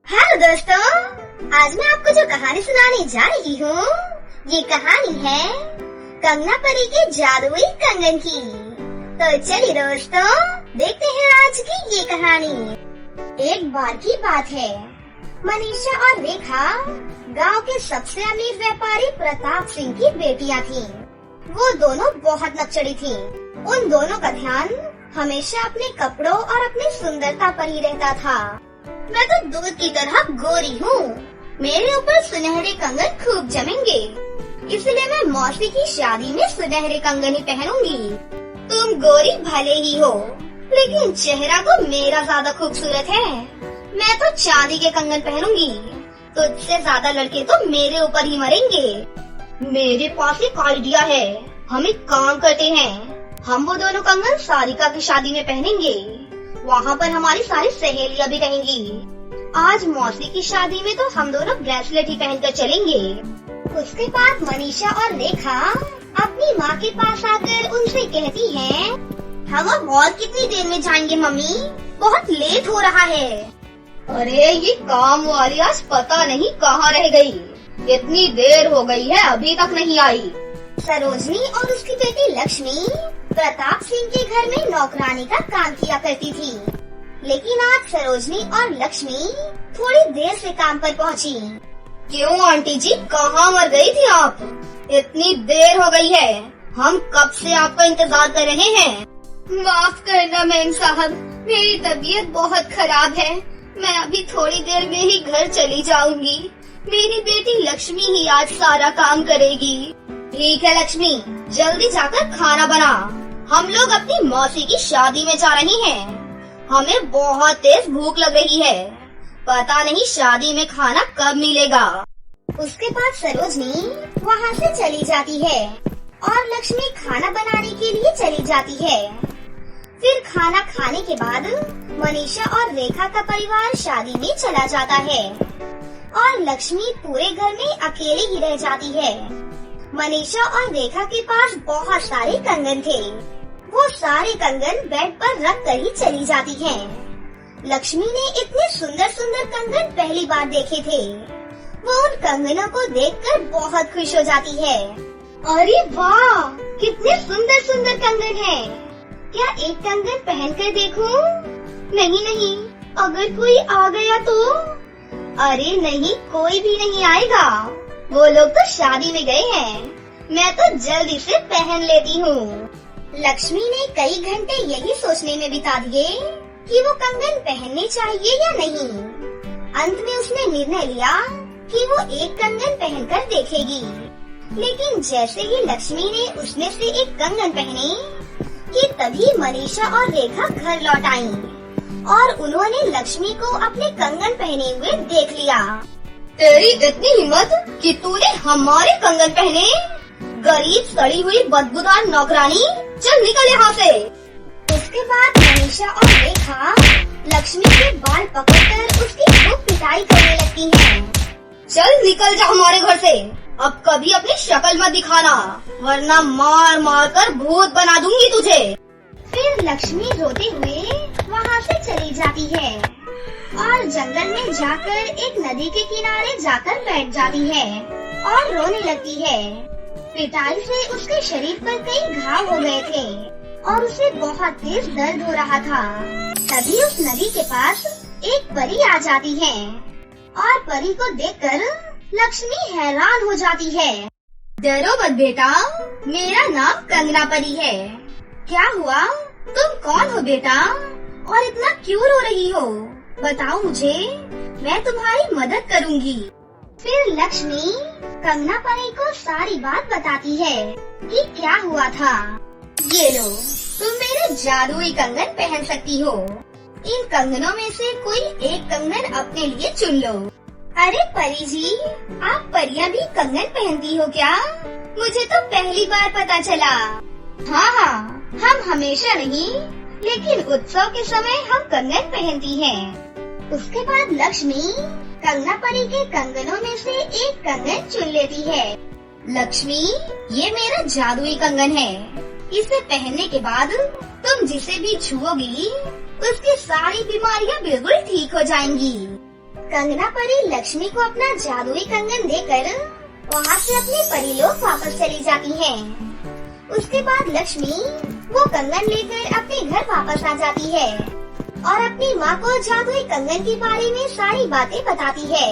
Hello दोस्तों, आज मैं आपको जो कहानी सुनाने जा रही हूँ, ये कहानी है कंगना परी के जादुई कंगन की। तो चलिए दोस्तों, देखते हैं आज की ये कहानी। एक बार की बात है, मनीषा और रेखा गांव के सबसे अमीर व्यापारी प्रताप सिंह की बेटियां थीं। वो दोनों बहुत नक्चड़ी थीं। उन दोनों का ध्यान हमेशा अपने कपड़ों और अपनी सुंदरता पर ही रहता था। मैं तो दूध की तरह गोरी हूँ, मेरे ऊपर सुनहरे कंगन खूब जमेंगे, इसलिए मैं मौसी की शादी में सुनहरे कंगन ही पहनूंगी। तुम गोरी भले ही हो, लेकिन चेहरा तो मेरा ज्यादा खूबसूरत है। मैं तो चांदी के कंगन पहनूंगी, तुझसे ज्यादा लड़के तो मेरे ऊपर ही मरेंगे। मेरे पास एक आइडिया है, हम एक काम करते हैं, हम वो दोनों कंगन सारिका की शादी में पहनेंगे। वहाँ पर हमारी सारी सहेलियाँ भी रहेंगी। आज मौसी की शादी में तो हम दोनों ब्रेसलेट ही पहनकर चलेंगे। उसके बाद मनीषा और रेखा अपनी माँ के पास आकर उनसे कहती हैं, हम अब और कितनी देर में जाएंगे मम्मी, बहुत लेट हो रहा है। अरे ये काम वाली आज पता नहीं कहाँ रह गई, इतनी देर हो गई है अभी तक नहीं आई। सरोजनी और उसकी बेटी लक्ष्मी प्रताप सिंह के घर में नौकरानी का काम किया करती थी, लेकिन आज सरोजनी और लक्ष्मी थोड़ी देर से काम पर पहुंची। क्यों आंटी जी, कहाँ मर गई थी आप? इतनी देर हो गई है, हम कब से आपका इंतजार कर रहे हैं। माफ करना मैम साहब, मेरी तबीयत बहुत खराब है, मैं अभी थोड़ी देर में ही घर चली जाऊंगी। मेरी बेटी लक्ष्मी ही आज सारा काम करेगी। ठीक है लक्ष्मी, जल्दी जाकर खाना बना, हम लोग अपनी मौसी की शादी में जा रहे हैं। हमें बहुत तेज भूख लग रही है, पता नहीं शादी में खाना कब मिलेगा। उसके बाद सरोजनी वहाँ से चली जाती है और लक्ष्मी खाना बनाने के लिए चली जाती है। फिर खाना खाने के बाद मनीषा और रेखा का परिवार शादी में चला जाता है और लक्ष्मी पूरे घर में अकेली ही रह जाती है। मनीषा और रेखा के पास बहुत सारे कंगन थे, वो सारे कंगन बेड पर रख कर ही चली जाती हैं। लक्ष्मी ने इतने सुंदर सुंदर कंगन पहली बार देखे थे, वो उन कंगनों को देखकर बहुत खुश हो जाती है। अरे वाह, कितने सुंदर सुंदर कंगन हैं। क्या एक कंगन पहन कर देखूं? नहीं नहीं, अगर कोई आ गया तो? अरे नहीं, कोई भी नहीं आएगा, वो लोग तो शादी में गए हैं, मैं तो जल्दी से पहन लेती हूँ। लक्ष्मी ने कई घंटे यही सोचने में बिता दिए कि वो कंगन पहनने चाहिए या नहीं। अंत में उसने निर्णय लिया कि वो एक कंगन पहनकर देखेगी। लेकिन जैसे ही लक्ष्मी ने उसमें से एक कंगन पहने कि तभी मनीषा और रेखा घर लौट आईं और उन्होंने लक्ष्मी को अपने कंगन पहने हुए देख लिया। तेरी इतनी हिम्मत कि तूने हमारे कंगन पहने? गरीब सड़ी हुई बदबूदार नौकरानी, चल निकल यहाँ से। उसके बाद मनीषा और रेखा लक्ष्मी के बाल पकड़कर उसकी खूब पिटाई करने लगती हैं। चल निकल जा हमारे घर से, अब कभी अपनी शक्ल मत दिखाना, वरना मार मार कर भूत बना दूंगी तुझे। फिर लक्ष्मी रोते हुए वहाँ से चली जाती है और जंगल में जाकर एक नदी के किनारे जाकर बैठ जाती है और रोने लगती है। पिटाई से उसके शरीर पर कई घाव हो गए थे और उसे बहुत तेज दर्द हो रहा था। तभी उस नदी के पास एक परी आ जाती है और परी को देखकर लक्ष्मी हैरान हो जाती है। डरो मत बेटा, मेरा नाम कंगना परी है। क्या हुआ, तुम कौन हो बेटा और इतना क्यों रो रही हो? बताओ मुझे, मैं तुम्हारी मदद करूंगी। फिर लक्ष्मी कंगना परी को सारी बात बताती है कि क्या हुआ था। ये लो, तुम मेरे जादुई कंगन पहन सकती हो। इन कंगनों में से कोई एक कंगन अपने लिए चुन लो। अरे परी जी, आप परियां भी कंगन पहनती हो क्या? मुझे तो पहली बार पता चला। हाँ हाँ, हम हमेशा नहीं, लेकिन उत्सव के समय हम कंगन पहनती हैं। उसके बाद लक्ष्मी कंगना परी के कंगनों में से एक कंगन चुन लेती है। लक्ष्मी, ये मेरा जादुई कंगन है, इसे पहनने के बाद तुम जिसे भी छुओगी उसकी सारी बीमारियाँ बिल्कुल ठीक हो जाएंगी। कंगना परी लक्ष्मी को अपना जादुई कंगन देकर वहाँ से अपने परीलोक वापस चली जाती है। उसके बाद लक्ष्मी वो कंगन लेकर अपने घर वापस आ जाती है और अपनी माँ को जादुई कंगन के बारे में सारी बातें बताती है।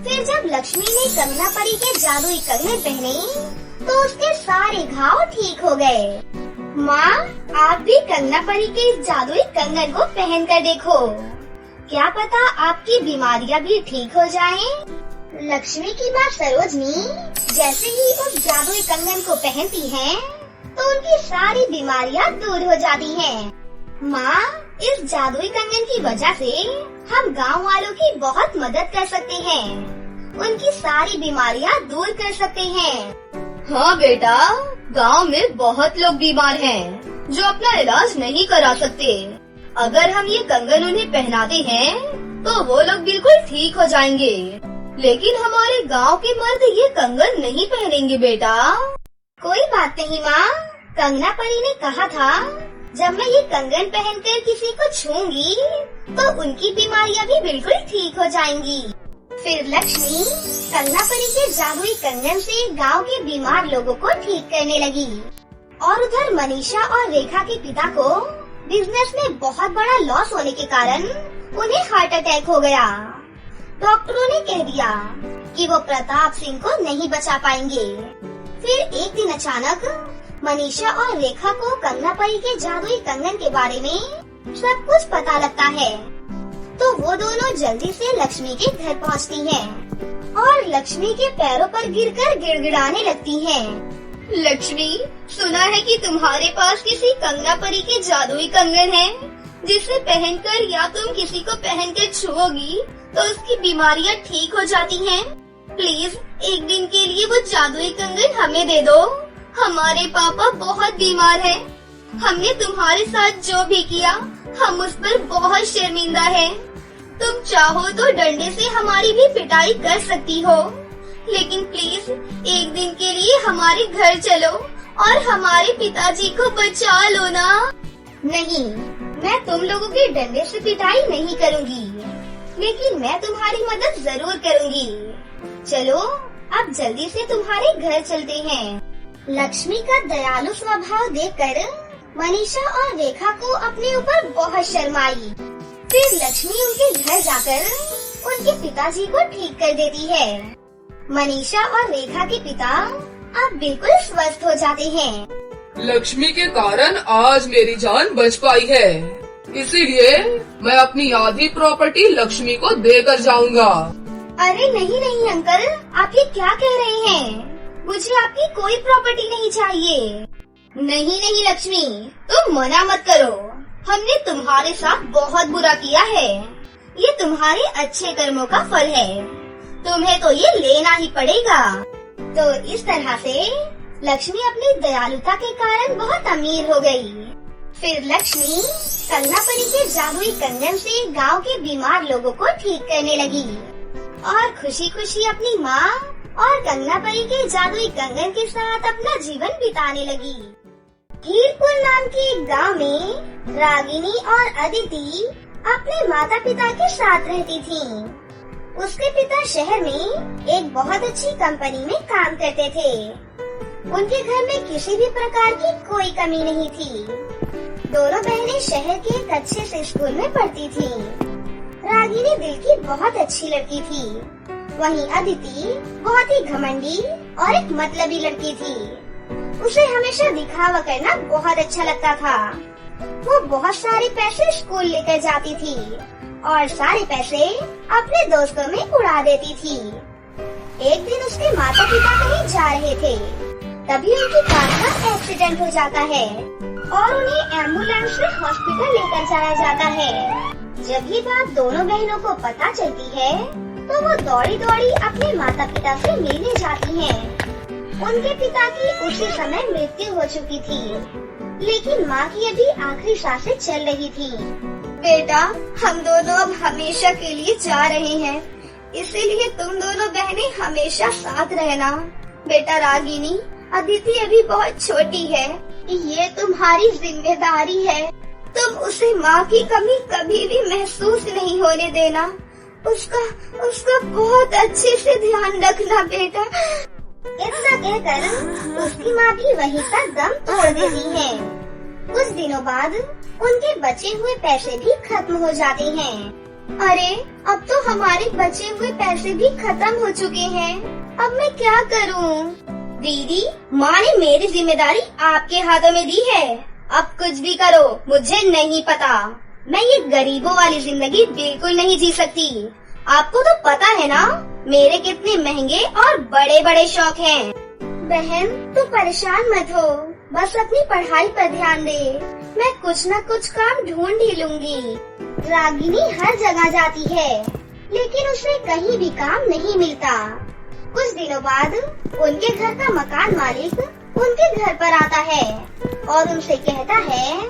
फिर जब लक्ष्मी ने कंगना परी के जादुई कंगन पहने तो उसके सारे घाव ठीक हो गए। माँ, आप भी कंगना परी के इस जादुई कंगन को पहन कर देखो, क्या पता आपकी बीमारियाँ भी ठीक हो जाएं। लक्ष्मी की माँ सरोजनी जैसे ही उस जादुई कंगन को पहनती है तो उनकी सारी बीमारियाँ दूर हो जाती हैं। माँ, इस जादुई कंगन की वजह से हम गांव वालों की बहुत मदद कर सकते हैं, उनकी सारी बीमारियाँ दूर कर सकते हैं। हाँ बेटा, गांव में बहुत लोग बीमार हैं जो अपना इलाज नहीं करा सकते। अगर हम ये कंगन उन्हें पहनाते हैं तो वो लोग बिल्कुल ठीक हो जाएंगे, लेकिन हमारे गांव के मर्द ये कंगन नहीं पहनेंगे बेटा। कोई बात नहीं माँ, कंगना परी ने कहा था जब मैं ये कंगन पहनकर किसी को छूंगी तो उनकी बीमारियाँ भी बिल्कुल ठीक हो जाएंगी। फिर लक्ष्मी कंगना परी के जादुई कंगन से गांव के बीमार लोगों को ठीक करने लगी और उधर मनीषा और रेखा के पिता को बिजनेस में बहुत बड़ा लॉस होने के कारण उन्हें हार्ट अटैक हो गया। डॉक्टरों ने कह दिया कि वो प्रताप सिंह को नहीं बचा पाएंगे। फिर एक दिन अचानक मनीषा और रेखा को कंगना परी के जादुई कंगन के बारे में सब कुछ पता लगता है, तो वो दोनों जल्दी से लक्ष्मी के घर पहुंचती हैं और लक्ष्मी के पैरों पर गिरकर गिड़गिड़ाने लगती हैं। लक्ष्मी, सुना है कि तुम्हारे पास किसी कंगना परी के जादुई कंगन है जिसे पहनकर या तुम किसी को पहनकर छुओगी तो उसकी बीमारियाँ ठीक हो जाती हैं। प्लीज एक दिन के लिए वो जादुई कंगन हमें दे दो। हमारे पापा बहुत बीमार हैं। हमने तुम्हारे साथ जो भी किया हम उस पर बहुत शर्मिंदा हैं। तुम चाहो तो डंडे से हमारी भी पिटाई कर सकती हो, लेकिन प्लीज एक दिन के लिए हमारे घर चलो और हमारे पिताजी को बचा लो ना। नहीं, मैं तुम लोगों के डंडे से पिटाई नहीं करूँगी, लेकिन मैं तुम्हारी मदद जरूर करूँगी। चलो अब जल्दी से तुम्हारे घर चलते हैं। लक्ष्मी का दयालु स्वभाव देखकर मनीषा और रेखा को अपने ऊपर बहुत शर्म आई। फिर लक्ष्मी उनके घर जाकर उनके पिताजी को ठीक कर देती है। मनीषा और रेखा के पिता अब बिल्कुल स्वस्थ हो जाते हैं। लक्ष्मी के कारण आज मेरी जान बच पाई है, इसीलिए मैं अपनी आधी प्रॉपर्टी लक्ष्मी को देकर जाऊंगा। अरे नहीं नहीं अंकल, आप ये क्या कह रहे हैं? मुझे आपकी कोई प्रॉपर्टी नहीं चाहिए। नहीं नहीं लक्ष्मी, तुम मना मत करो। हमने तुम्हारे साथ बहुत बुरा किया है, ये तुम्हारे अच्छे कर्मों का फल है, तुम्हें तो ये लेना ही पड़ेगा। तो इस तरह से लक्ष्मी अपनी दयालुता के कारण बहुत अमीर हो गई। फिर लक्ष्मी कंगना परी के जादुई कंगन से गांव के बीमार लोगों को ठीक करने लगी और खुशी खुशी अपनी माँ और कंगना परी के जादुई कंगन के साथ अपना जीवन बिताने लगी। हीरपुर नाम के एक गाँव में रागिनी और अदिति अपने माता पिता के साथ रहती थीं। उसके पिता शहर में एक बहुत अच्छी कंपनी में काम करते थे। उनके घर में किसी भी प्रकार की कोई कमी नहीं थी। दोनों बहनें शहर के एक अच्छे से स्कूल में पढ़ती थीं। रागिनी दिल की बहुत अच्छी लड़की थी, वहीं अदिति बहुत ही घमंडी और एक मतलबी लड़की थी। उसे हमेशा दिखावा करना बहुत अच्छा लगता था। वो बहुत सारे पैसे स्कूल लेकर जाती थी और सारे पैसे अपने दोस्तों में उड़ा देती थी। एक दिन उसके माता पिता कहीं जा रहे थे, तभी उनकी कार का एक्सीडेंट हो जाता है और उन्हें एम्बुलेंस से हॉस्पिटल लेकर जाया जाता है। जब ये बात दोनों बहनों को पता चलती है तो वो दौड़ी दौड़ी अपने माता पिता से मिलने जाती हैं। उनके पिता की उसी समय मृत्यु हो चुकी थी, लेकिन माँ की अभी आखिरी सांसें चल रही थी। बेटा, हम दोनों अब हमेशा के लिए जा रहे हैं, इसीलिए तुम दोनों बहनें हमेशा साथ रहना। बेटा रागिनी, अदिति अभी बहुत छोटी है, ये तुम्हारी जिम्मेदारी है। तुम उसे माँ की कमी कभी भी महसूस नहीं होने देना। उसका बहुत अच्छे से ध्यान रखना बेटा। इतना कहकर उसकी माँ भी वहीं पर दम तोड़ देती है। कुछ दिनों बाद उनके बचे हुए पैसे भी खत्म हो जाते हैं। अरे अब तो हमारे बचे हुए पैसे भी खत्म हो चुके हैं। अब मैं क्या करूं? दीदी, माँ ने मेरी जिम्मेदारी आपके हाथों में दी है। अब कुछ भी करो, मुझे नहीं पता। मैं ये गरीबों वाली जिंदगी बिल्कुल नहीं जी सकती। आपको तो पता है ना मेरे कितने महंगे और बड़े बड़े शौक हैं। बहन, तू परेशान मत हो, बस अपनी पढ़ाई पर ध्यान दे। मैं कुछ न कुछ काम ढूंढ ही लूंगी। रागिनी हर जगह जाती है, लेकिन उसे कहीं भी काम नहीं मिलता। कुछ दिनों बाद उनके घर का मकान मालिक उनके घर पर आता है और उनसे कहता है,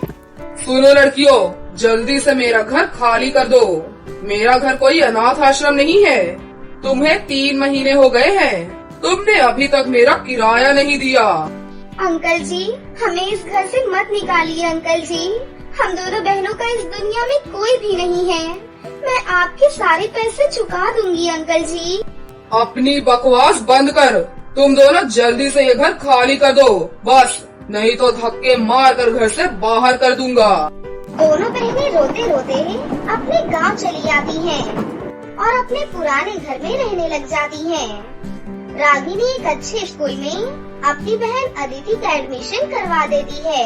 सुनो लड़कियों, जल्दी से मेरा घर खाली कर दो। मेरा घर कोई अनाथ आश्रम नहीं है। तुम्हें 3 महीने हो गए हैं, तुमने अभी तक मेरा किराया नहीं दिया। अंकल जी, हमें इस घर से मत निकालिए अंकल जी। हम दोनों बहनों का इस दुनिया में कोई भी नहीं है। मैं आपके सारे पैसे चुका दूंगी अंकल जी। अपनी बकवास बंद कर। तुम दोनों जल्दी से ये घर खाली कर दो, बस, नहीं तो धक्के मार कर घर से बाहर कर दूंगा। दोनों बहनें रोते रोते अपने गांव चली आती हैं और अपने पुराने घर में रहने लग जाती हैं। रागिनी एक अच्छे स्कूल में अपनी बहन अदिति का एडमिशन करवा देती है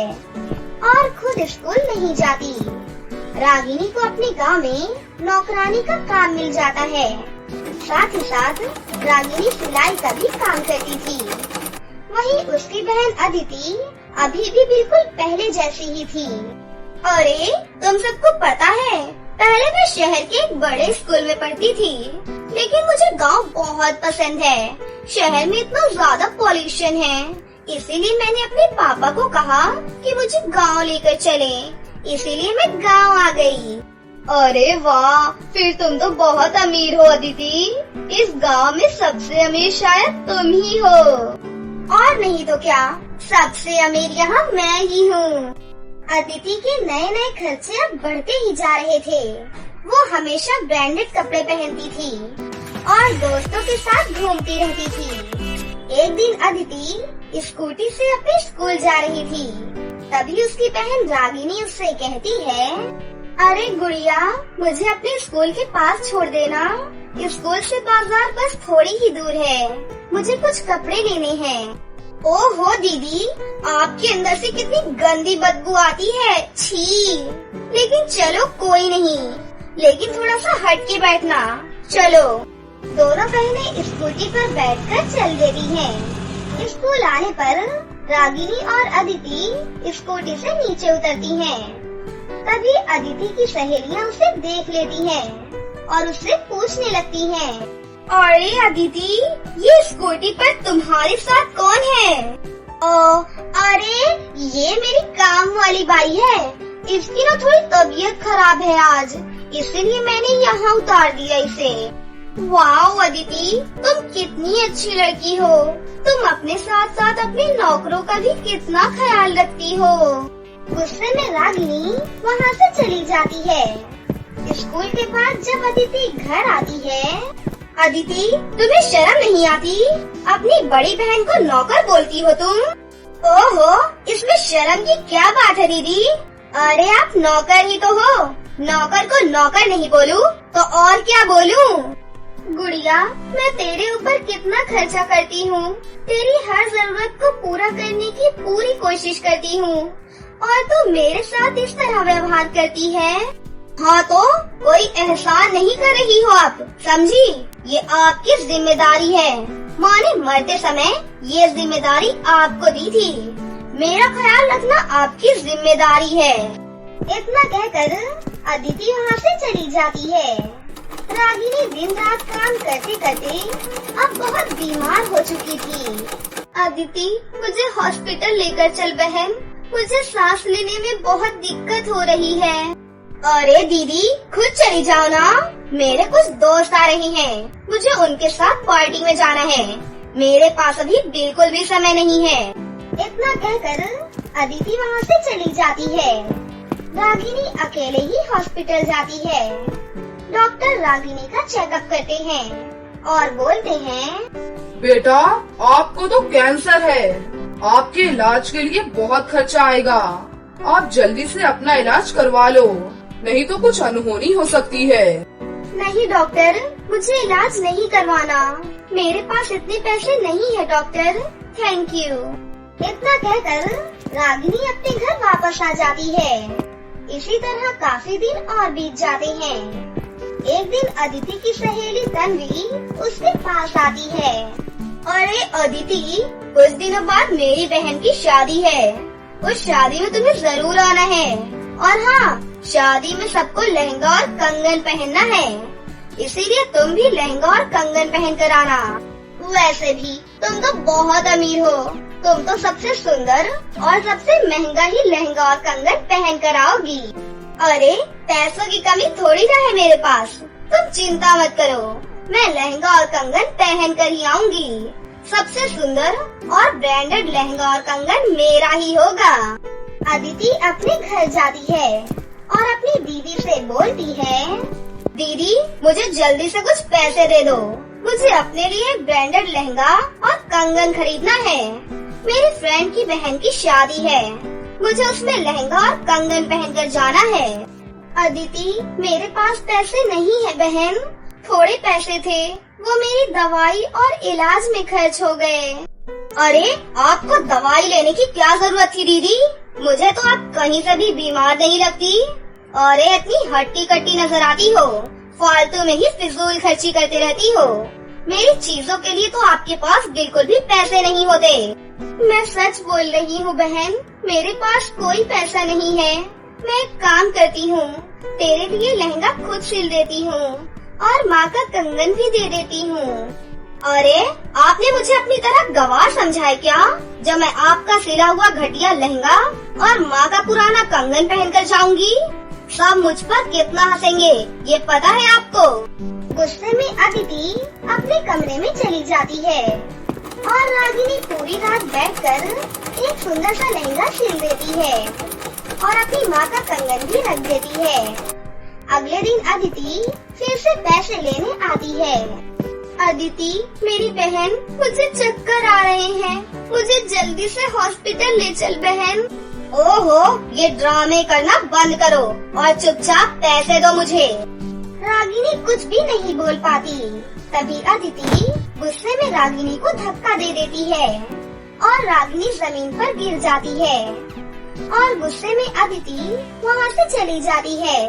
और खुद स्कूल नहीं जाती। रागिनी को अपने गांव में नौकरानी का काम मिल जाता है। साथ ही साथ रागिनी सिलाई का भी काम करती थी। वहीं उसकी बहन अदिति अभी भी बिल्कुल पहले जैसी ही थी। अरे तुम सबको पता है, पहले मैं शहर के एक बड़े स्कूल में पढ़ती थी, लेकिन मुझे गांव बहुत पसंद है। शहर में इतना ज्यादा पॉल्यूशन है, इसीलिए मैंने अपने पापा को कहा कि मुझे गांव लेकर चले। इसीलिए मैं गांव आ गई। अरे वाह, फिर तुम तो बहुत अमीर हो अदिति। इस गांव में सबसे अमीर शायद तुम ही हो। और नहीं तो क्या, सबसे अमीर यहाँ मैं ही हूँ। अदिति के नए नए खर्चे अब बढ़ते ही जा रहे थे। वो हमेशा ब्रांडेड कपड़े पहनती थी और दोस्तों के साथ घूमती रहती थी। एक दिन अदिति स्कूटी से अपने स्कूल जा रही थी। तभी उसकी बहन रागिनी उससे कहती है, अरे गुड़िया, मुझे अपने स्कूल के पास छोड़ देना। स्कूल से बाजार बस थोड़ी ही दूर है, मुझे कुछ कपड़े लेने हैं। ओहो दीदी, आपके अंदर से कितनी गंदी बदबू आती है, छी। लेकिन चलो कोई नहीं, लेकिन थोड़ा सा हट के बैठना। चलो। दोनों बहनें स्कूटी पर बैठकर चल देती हैं। स्कूल आने पर रागिनी और अदिति स्कूटी से नीचे उतरती हैं। तभी अदिति की सहेलियां उसे देख लेती हैं और उससे पूछने लगती हैं, अरे अदिति, ये स्कूटी पर तुम्हारे साथ कौन है? अरे ये मेरी काम वाली बाई है। इसकी ना थोड़ी तबीयत खराब है आज, इसलिए मैंने यहाँ उतार दिया इसे। वाओ अदिति, तुम कितनी अच्छी लड़की हो। तुम अपने साथ साथ अपने नौकरों का भी कितना ख्याल रखती हो। गुस्से में रागिनी वहाँ से चली जाती है। स्कूल के बाद जब अदिति घर आती है, अदिति, तुम्हें शर्म नहीं आती? अपनी बड़ी बहन को नौकर बोलती हो तुम? ओहो, इसमें शर्म की क्या बात है दीदी? अरे आप नौकर ही तो हो। नौकर को नौकर नहीं बोलूं तो और क्या बोलूं? गुड़िया, मैं तेरे ऊपर कितना खर्चा करती हूँ, तेरी हर जरूरत को पूरा करने की पूरी कोशिश करती हूँ, और तू मेरे साथ इस तरह व्यवहार करती है। हाँ तो कोई एहसान नहीं कर रही हो आप, समझी? ये आपकी जिम्मेदारी है। माँ ने मरते समय ये जिम्मेदारी आपको दी थी। मेरा ख्याल रखना आपकी जिम्मेदारी है। इतना कहकर अदिति वहाँ से चली जाती है। रागिनी दिन रात काम करते करते अब बहुत बीमार हो चुकी थी। अदिति, मुझे हॉस्पिटल लेकर चल बहन, मुझे सांस लेने में बहुत दिक्कत हो रही है। अरे दीदी, खुद चली जाओ ना। मेरे कुछ दोस्त आ रहे हैं, मुझे उनके साथ पार्टी में जाना है। मेरे पास अभी बिल्कुल भी समय नहीं है। इतना कहकर अदिति वहाँ से चली जाती है। रागिनी अकेले ही हॉस्पिटल जाती है। डॉक्टर रागिनी का चेकअप करते हैं और बोलते हैं, बेटा आपको तो कैंसर है, आपके इलाज के लिए बहुत खर्चा आएगा, आप जल्दी से अपना इलाज करवा लो, नहीं तो कुछ अनहोनी हो सकती है। नहीं डॉक्टर, मुझे इलाज नहीं करवाना, मेरे पास इतने पैसे नहीं है डॉक्टर, थैंक यू। इतना कहकर रागिनी अपने घर वापस आ जाती है। इसी तरह काफी दिन और बीत जाते हैं। एक दिन अदिति की सहेली तन्वी उसके पास आती है। अरे अदिति, कुछ दिनों बाद मेरी बहन की शादी है, उस शादी में तुम्हें जरूर आना है। और हाँ, शादी में सबको लहंगा और कंगन पहनना है, इसीलिए तुम भी लहंगा और कंगन पहन कर आना। वैसे भी तुम तो बहुत अमीर हो, तुम तो सबसे सुंदर और सबसे महंगा ही लहंगा और कंगन पहन कर आओगी। अरे पैसों की कमी थोड़ी ना है मेरे पास, तुम चिंता मत करो, मैं लहंगा और कंगन पहन कर ही आऊंगी। सबसे सुंदर और ब्रांडेड लहंगा और कंगन मेरा ही होगा। अदिति अपने घर जाती है और अपनी दीदी से बोलती है, दीदी मुझे जल्दी से कुछ पैसे दे दो, मुझे अपने लिए ब्रांडेड लहंगा और कंगन खरीदना है। मेरी फ्रेंड की बहन की शादी है, मुझे उसमें लहंगा और कंगन पहनकर जाना है। अदिति मेरे पास पैसे नहीं है बहन, थोड़े पैसे थे, वो मेरी दवाई और इलाज में खर्च हो गए। अरे आपको दवाई लेने की क्या जरूरत थी दीदी, मुझे तो आप कहीं से भी बीमार नहीं लगती। अरे इतनी हट्टी कट्टी नजर आती हो, फालतू में ही फिजूल खर्ची करती रहती हो। मेरी चीजों के लिए तो आपके पास बिल्कुल भी पैसे नहीं होते। मैं सच बोल रही हूँ बहन, मेरे पास कोई पैसा नहीं है। मैं एक काम करती हूँ, तेरे लिए लहंगा खुद सिल देती हूँ और माँ का कंगन भी दे देती हूँ। अरे आपने मुझे अपनी तरह गवार समझा है क्या, जब मैं आपका सिला हुआ घटिया लहंगा और माँ का पुराना कंगन पहनकर जाऊंगी? सब मुझ पर कितना हंसेंगे, ये पता है आपको। गुस्से में अदिति अपने कमरे में चली जाती है और रागिनी पूरी रात बैठकर एक सुंदर सा लहंगा सिल देती है और अपनी माँ का कंगन भी रख देती है। अगले दिन अदिति फिर से पैसे लेने आती है। अदिति मेरी बहन, मुझे चक्कर आ रहे हैं, मुझे जल्दी से हॉस्पिटल ले चल बहन। ओहो, ये ड्रामे करना बंद करो और चुपचाप पैसे दो मुझे। रागिनी कुछ भी नहीं बोल पाती। तभी अदिति गुस्से में रागिनी को धक्का दे देती है और रागिनी जमीन पर गिर जाती है और गुस्से में अदिति वहाँ से चली जाती है।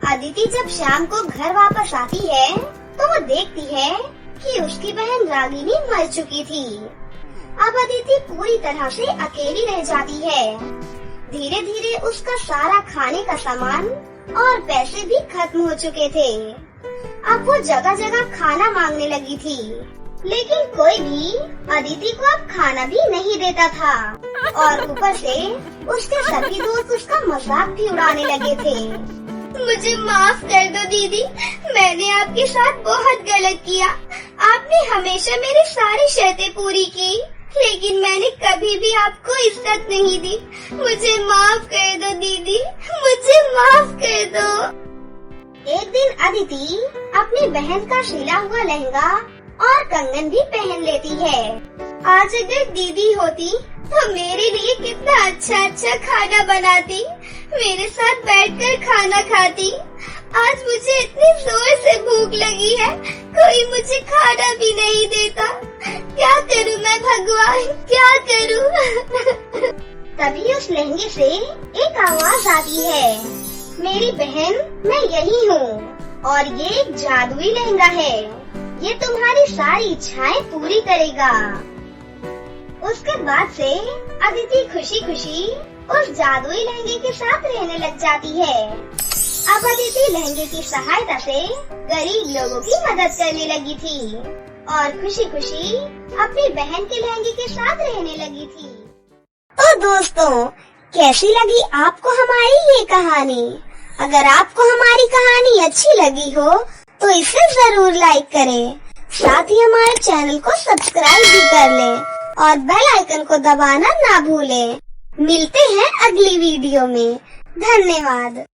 अदिति जब शाम को घर वापस आती है तो वो देखती है कि उसकी बहन रागिनी मर चुकी थी। अब अदिति पूरी तरह से अकेली रह जाती है। धीरे धीरे उसका सारा खाने का सामान और पैसे भी खत्म हो चुके थे। अब वो जगह जगह खाना मांगने लगी थी, लेकिन कोई भी अदिति को अब खाना भी नहीं देता था और ऊपर से उसके सभी दोस्त उसका मजाक भी उड़ाने लगे थे। मुझे माफ कर दो दीदी, मैंने आपके साथ बहुत गलत किया। आपने हमेशा मेरी सारी शर्तें पूरी की, लेकिन मैंने कभी भी आपको इज्जत नहीं दी। मुझे माफ कर दो दीदी, मुझे माफ कर दो। एक दिन अदिति अपनी बहन का सिला हुआ लहंगा और कंगन भी पहन लेती है। आज अगर दीदी होती तो मेरे लिए कितना अच्छा अच्छा खाना बनाती, मेरे साथ बैठकर खाना खाती। आज मुझे इतनी जोर से भूख लगी है, कोई मुझे खाना भी नहीं देता। क्या करूं मैं भगवान, क्या करूं? तभी उस लहंगे से एक आवाज आती है, मेरी बहन मैं यही हूँ और ये एक जादुई लहंगा है, ये तुम्हारी सारी इच्छाएं पूरी करेगा। उसके बाद से अदिति खुशी खुशी उस जादुई लहंगे के साथ रहने लग जाती है। अब अदिति लहंगे की सहायता से गरीब लोगों की मदद करने लगी थी और खुशी खुशी अपनी बहन के लहंगे के साथ रहने लगी थी। तो दोस्तों, कैसी लगी आपको हमारी ये कहानी? अगर आपको हमारी कहानी अच्छी लगी हो तो इसे जरूर लाइक करें, साथ ही हमारे चैनल को सब्सक्राइब भी कर लें और बेल आइकन को दबाना ना भूलें। मिलते हैं अगली वीडियो में। धन्यवाद।